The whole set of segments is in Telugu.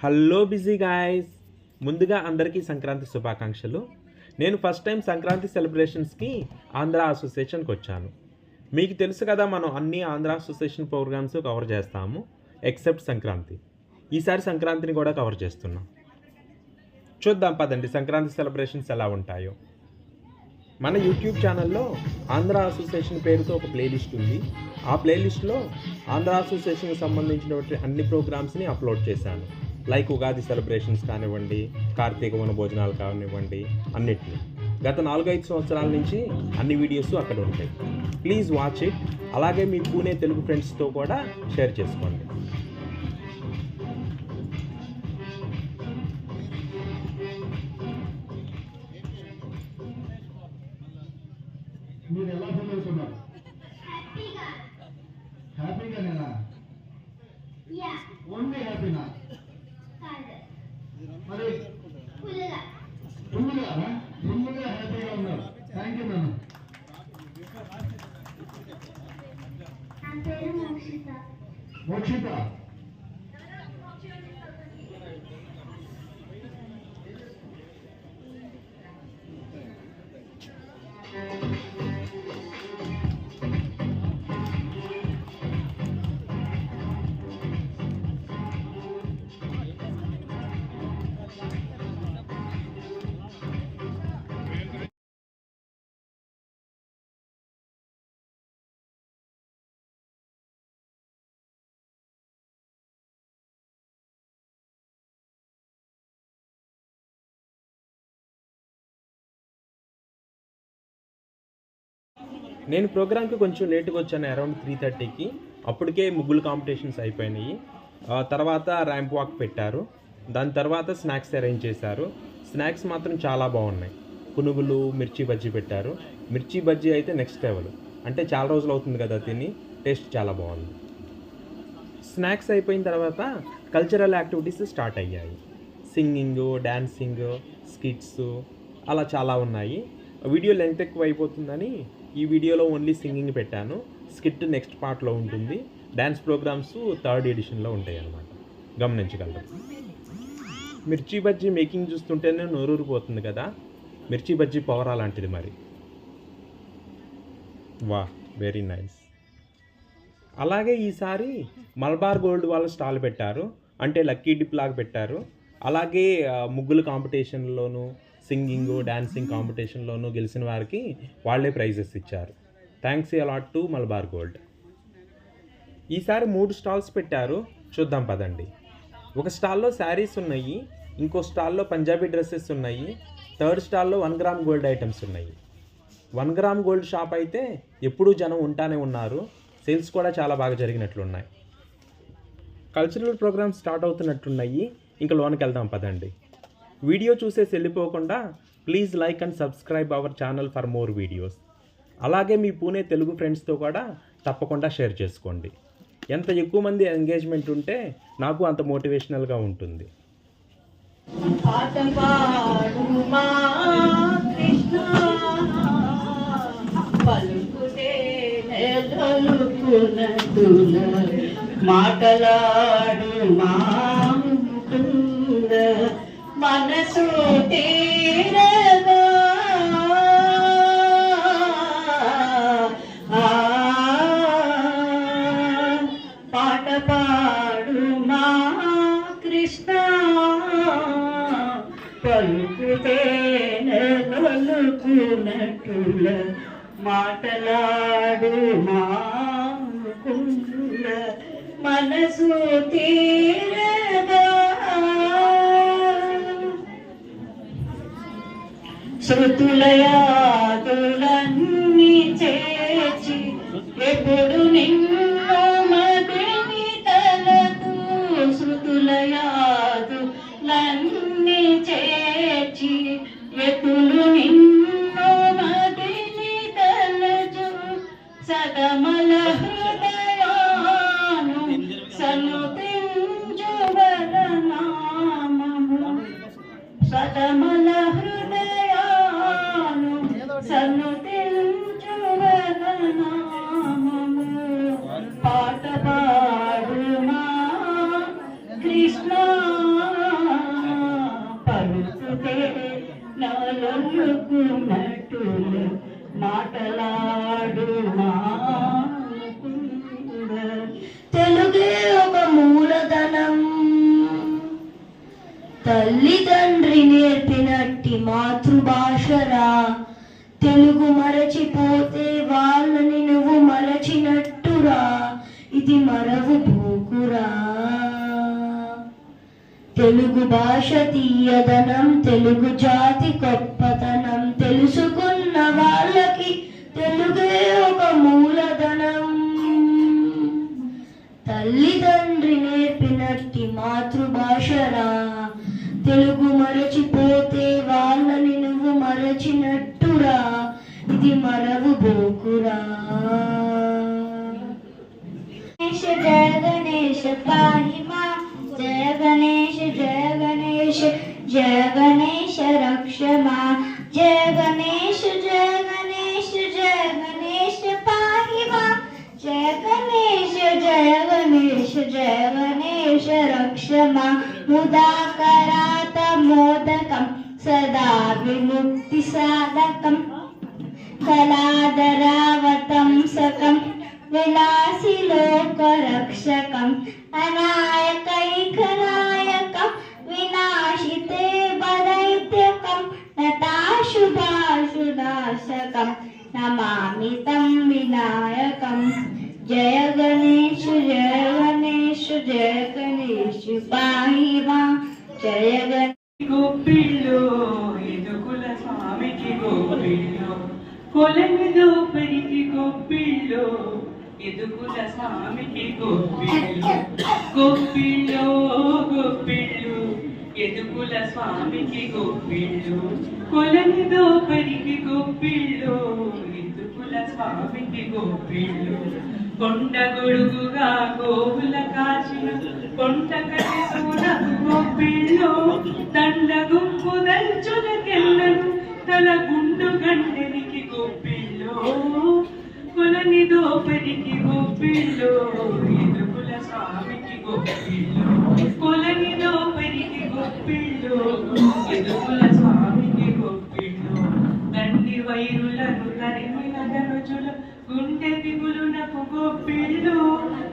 హలో బిజీ గాయ్స్, ముందుగా అందరికీ సంక్రాంతి శుభాకాంక్షలు. నేను ఫస్ట్ టైం సంక్రాంతి సెలబ్రేషన్స్కి ఆంధ్ర అసోసియేషన్కి వచ్చాను. మీకు తెలుసు కదా, మనం అన్ని ఆంధ్ర అసోసియేషన్ ప్రోగ్రామ్స్ కవర్ చేస్తాము ఎక్సెప్ట్ సంక్రాంతి. ఈసారి సంక్రాంతిని కూడా కవర్ చేస్తున్నాం. చూద్దాం పదండి సంక్రాంతి సెలబ్రేషన్స్ ఎలా ఉంటాయో. మన యూట్యూబ్ ఛానల్లో ఆంధ్ర అసోసియేషన్ పేరుతో ఒక ప్లేలిస్ట్ ఉంది. ఆ ప్లేలిస్ట్లో ఆంధ్ర అసోసియేషన్కి సంబంధించినటువంటి అన్ని ప్రోగ్రామ్స్ని అప్లోడ్ చేశాను. లైక్ ఉగాది సెలబ్రేషన్స్ కానివ్వండి, కార్తీక వన భోజనాలు కానివ్వండి, అన్నిటినీ గత 4-5 సంవత్సరాల నుంచి అన్ని వీడియోస్ అక్కడ ఉంటాయి. Please watch it. అలాగే మీ పూణే తెలుగు ఫ్రెండ్స్తో కూడా షేర్ చేసుకోండి. మీరు ఎలా ఫీల్ అవుతున్నారు? హ్యాపీగానేనా? ఓన్లీ హ్యాపీనా? మరి ఫుల్గా హ్యాపీగా ఉన్నారు. Thank you madam. మోక్షిత నేను ప్రోగ్రామ్కి కొంచెం లేట్గా వచ్చాను, అరౌండ్ 3:30కి. అప్పటికే ముగ్గులు కాంపిటీషన్స్ అయిపోయినాయి. తర్వాత ర్యాంప్ వాక్ పెట్టారు. దాని తర్వాత స్నాక్స్ అరేంజ్ చేశారు. స్నాక్స్ మాత్రం చాలా బాగున్నాయి. పునుగులు, మిర్చి బజ్జీ పెట్టారు. మిర్చి బజ్జీ అయితే నెక్స్ట్ లెవెల్. అంటే చాలా రోజులు అవుతుంది కదా తిని, టేస్ట్ చాలా బాగుంది. స్నాక్స్ అయిపోయిన తర్వాత కల్చరల్ యాక్టివిటీస్ స్టార్ట్ అయ్యాయి. సింగింగ్, డ్యాన్సింగ్, స్కిట్స్ అలా చాలా ఉన్నాయి. వీడియో లెంగ్త్ ఎక్కువ అయిపోతుందని ఈ వీడియోలో ఓన్లీ సింగింగ్ పెట్టాను. స్కిట్ నెక్స్ట్ పార్ట్లో ఉంటుంది. డ్యాన్స్ ప్రోగ్రామ్స్ 3rd ఎడిషన్లో ఉంటాయి అన్నమాట, గమనించగలరు. మిర్చి బజ్జీ మేకింగ్ చూస్తుంటేనే నోరూరిపోతుంది కదా. మిర్చి బజ్జీ పవర్ అలాంటిది మరి. వా, వెరీ నైస్. అలాగే ఈసారి మలబార్ గోల్డ్ వాళ్ళ స్టాల్ పెట్టారు, అంటే లక్కీ డిప్ లాగా పెట్టారు. అలాగే ముగ్గుల కాంపిటీషన్లోను, సింగింగ్, డాన్సింగ్ కాంపిటీషన్లోనూ గెలిచిన వారికి వాళ్ళే ప్రైజెస్ ఇచ్చారు. Thanks a lot to Malabar gold. ఈసారి 3 స్టాల్స్ పెట్టారు, చూద్దాం పదండి. ఒక స్టాల్లో శారీస్ ఉన్నాయి, ఇంకో స్టాల్లో పంజాబీ డ్రెస్సెస్ ఉన్నాయి, 3rd స్టాల్లో 1 గ్రామ్ గోల్డ్ ఐటమ్స్ ఉన్నాయి. 1 గ్రామ్ గోల్డ్ షాప్ అయితే ఎప్పుడూ జనం ఉంటానే ఉన్నారు. సేల్స్ కూడా చాలా బాగా జరిగినట్లున్నాయి. కల్చరల్ ప్రోగ్రామ్స్ స్టార్ట్ అవుతున్నట్టున్నాయి. ఇంకా లోనికి వెళ్దాం పదండి. వీడియో చూసేసి వెళ్ళిపోకుండా please like and subscribe our channel for more videos. అలాగే మీ పూణే తెలుగు ఫ్రెండ్స్తో కూడా తప్పకుండా షేర్ చేసుకోండి. ఎంత ఎక్కువ మంది ఎంగేజ్మెంట్ ఉంటే నాకు అంత మోటివేషనల్గా ఉంటుంది. మాటలాడు మనసు తీరగా పాట పాడు మా కృష్ణ, పలుకుతే నలుకునట్టుల మాటలాడు మా కుండ మనసు తీరగా. శృతులయాదులన్నీ చేర్చి ఎప్పుడు నిన్ను మదిని తలదు. శృతులయాదులన్నీ చేర్చి ఎప్పుడు నిన్ను మదిని తలజు. సదమల హృదయాను సనుతించు వరనామము. సదమల హృదయాను సనుతించు వరనామము. పాట పాడు మా కృష్ణ నాలుగు నటులు మాటలాడు తెలుగే ఒక మూలధనం తల్లిదండ్రి నేర్పినట్టి మాతృభాషరా తెలుగు మరచిపోతే వాళ్ళని నువ్వు మరచినట్టురా ఇది మరవు పోకురా తెలుగు భాష తీయదనం తెలుగు జాతి గొప్పతనం తెలుసుకున్న వాళ్ళకి తెలుగే ఒక మూలధనం తల్లిదండ్రి నేర్పినట్టి మాతృభాషరా తెలుగు మరచిపోతే వాళ్ళని నువ్వు మరచినట్టురా ఇది మరవు బోకురా జయ గణేశ పాహి మా జయ గణేశ జయ గణేశ జయ గణేశ రక్ష మా జయ గణేశ జయ గణేశ జయ గణేశ పాహి మా జయ గణేశ జయ గణేశ జయ గణేశ రక్ష మా ముదాకరాత మోదకం సదా విముక్తి సాధకం కళాధరావతం సకం విలాసి లోకరక్షకం అనాయకైకనాయకం వినాశితే బదైత్యకం నతాశుభాశునాశకం నమామి తం వినాయకం జయ గణేశ జయ గణేశ జయ గణేశ పాహి మా జయ గణేశ గోపిల్లో ఎదుగుల స్వామికి గోపిల్లో కొలమిదో పరికి గోపిల్లో ఎదుగుల స్వామికి గోపిల్లో గోపిల్లో గోపిళ్ళు ఎదుగుల స్వామికి గోపిళ్ళు కొలమిదో పరికి గోపిల్లో ఎదుగుల స్వామికి గోపిళ్ళు కొండ గొడుగుగా గోవుల కాచిన కొండ కటిసూనకు గోపిళ్ళు దండ గుంపు దంచుల కెళ్ళను తల గుండు గండెనికి గోపిల్లో కొలని దోపరికి గోపిల్లో ఎదుగుల స్వామికి గోపిల్లో కొలని దోపరికి గోపిల్లో ఎదుగుల స్వామికి గోపిల్లో దండి వైరులను తరిమిన ధనుజుల గుండె దిగులునకు గోపిళ్ళు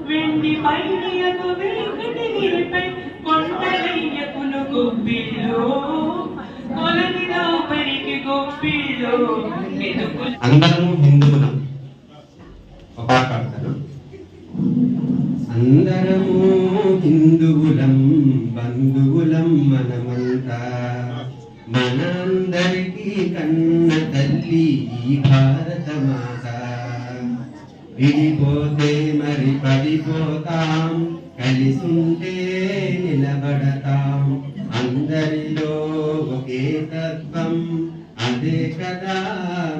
వెండి పైడియకు వెంకటగిరిపై కొండలయ్యకును గోపిల్లో కొలని దోపరికి గోపిల్లో ఎదుగుల అందరము హిందువులం ఒక పాట పాడతాను. అందరము హిందువులం బంధువులం మనమంతా మనందరికీ కన్న తల్లి ఈ భారత మాత విడిపోతే మరి పడిపోతాం కలిసుంటే నిలబడతాం అందరిలో ఒకే తత్వం అదే కదా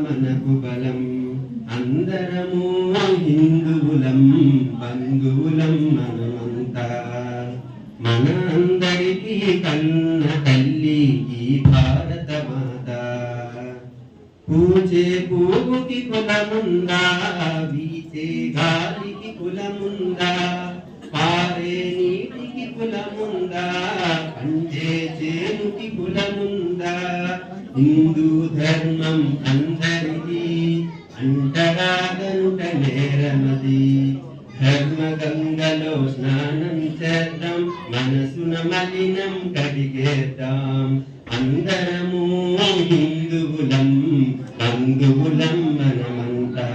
మనకు బలం అందరము హిందువులం బంధువులం మనమంతా మన అందరికీ కన్న తల్లి ఈ భారత మాత పూజే పువ్వుకి కులముందా వీచే గాలికి కులముందా పారే నీటికి కులముందా పండే చేనుకి కులముందా హిందూ ధర్మం అందరికీ అంటరాగనుట నేరమది ధర్మ గంగలో స్నానం చేద్దాం మనసున మలినం కడిగేద్దాం అందరము హిందువులం బంధువులం మనమంతా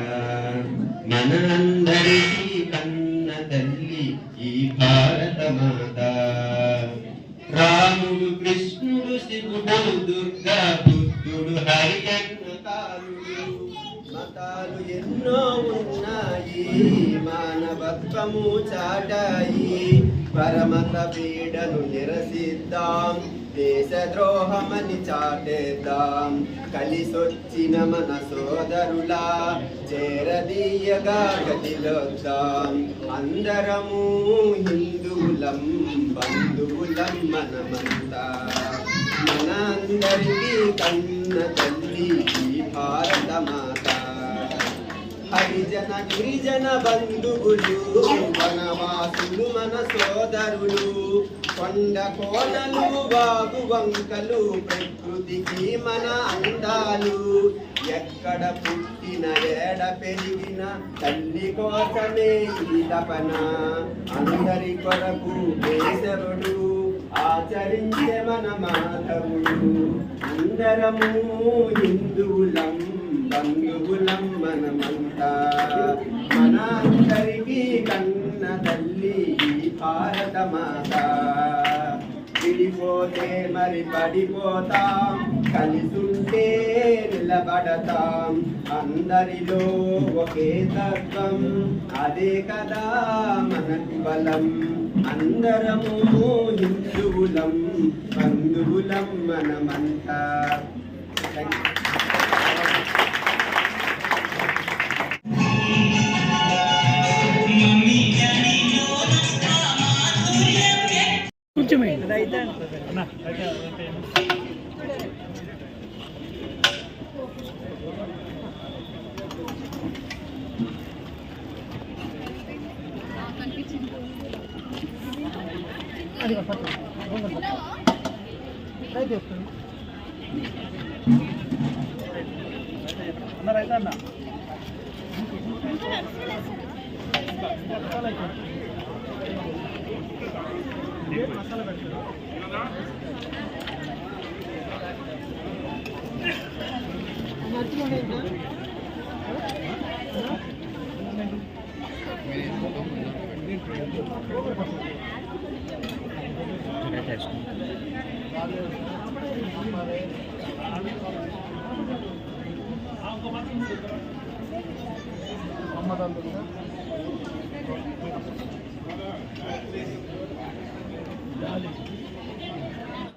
మన అందరికీ కన్న తల్లి ఈ భారత మాత రాముడు కృష్ణుడు శివుడు దుర్గా బుద్ధుడు హరిజన్మతారుడు మతాలు ఎన్నో ఉన్నాయి మానవత్వము చాటాయి పరమత పీడను నిరసిద్దాం దేశద్రోహమని చాటేద్దాం కలిసొచ్చిన మన సోదరులా చేరదీయగా గదిలొద్దాం అందరము హిందువులం బంధువులం మనమంతా మన అందరికీ కన్న తల్లి ఈ భారత మాత హరి హరిజన గిరిజన బంధువులు వనవాసులు మన సోదరులు కొండ కోనలు బాబు వంకలు ప్రకృతికి మన అందాలు ఎక్కడ పుట్టిన ఏడ పెరిగిన తల్లి కోసమే ఈ తపన అందరి కొరకు కేశవుడు ఆచరించే మన మాధవుడు అందరము హిందువులం బంధువులం మనమంతా మన అందరికీ కన్న తల్లి ఈ భారత మాత విడిపోతే మరి పడిపోతాం కలిసుంటే నిలబడతాం అందరిలో ఒకే తత్వం అదే కదా మనకు బలం అందరము హిందువులం బంధువులం మనమంతా అమ్మ